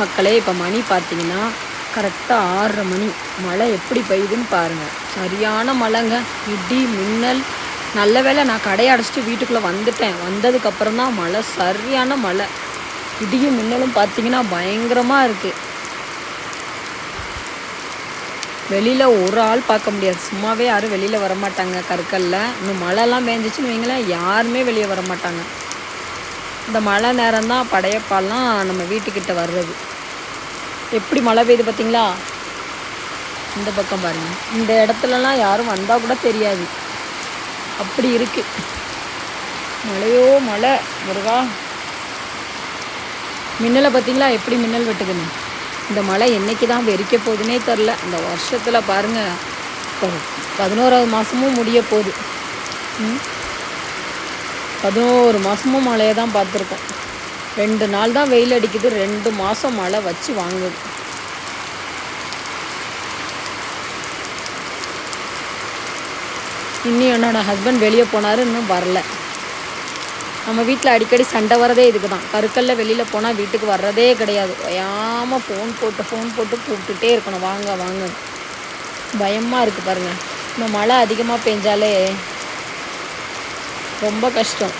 மக்களே, இப்போ மணி பார்த்தீங்கன்னா கரெக்டாக 6:30 மணி. மழை எப்படி பெய்யுதுன்னு பாருங்கள். சரியான மழைங்க. இடி மின்னல். நல்ல வேளை நான் கடையை அடைச்சிட்டு வீட்டுக்குள்ளே வந்துட்டேன். வந்ததுக்கப்புறம் தான் மழை, சரியான மழை. இடியும் மின்னலும் பார்த்தீங்கன்னா பயங்கரமாக இருக்குது. வெளியில் ஒரு ஆள் பார்க்க முடியாது. சும்மாவே யாரும் வெளியில் வரமாட்டாங்க கற்கல்ல. இன்னும் மழைலாம் பேஞ்சிச்சுன்னு வைங்களேன், யாருமே வெளியே வரமாட்டாங்க. இந்த மழை நேரம்தான் படையப்பாலாம் நம்ம வீட்டுக்கிட்ட வர்றது. எப்படி மழை பெய்யுது பார்த்தீங்களா? இந்த பக்கம் பாருங்கள். இந்த இடத்துலலாம் யாரும் வந்தால் கூட தெரியாது, அப்படி இருக்கு. மழையோ மழை முருகா. மின்னலை பார்த்தீங்களா எப்படி மின்னல் வெட்டுக்குன்னு. இந்த மழை என்றைக்கு தான் வெறிக்க போகுதுன்னே தெரில. இந்த வருஷத்தில் பாருங்கள், இப்போ 11வது மாதமும் முடிய போகுது. 11 மாதமும் மழையை தான் பார்த்துருக்கோம். 2 நாள் தான் வெயில் அடிக்குது, 2 மாதம் மழை வச்சு வாங்குது. இன்னும் என்னோடய ஹஸ்பண்ட் வெளியே போனார், இன்னும் வரல. நம்ம வீட்டில் அடிக்கடி சண்டை வரதே இதுக்கு தான். கருக்கல்ல வெளியில் போனால் வீட்டுக்கு வர்றதே கிடையாது. ஓயாமல் ஃபோன் போட்டு கூப்பிட்டுட்டே இருக்கணும், வாங்க வாங்க. பயமாக இருக்குது பாருங்கள். இந்த மழை அதிகமாக பெஞ்சாலே ரொம்ப கஷ்டம்.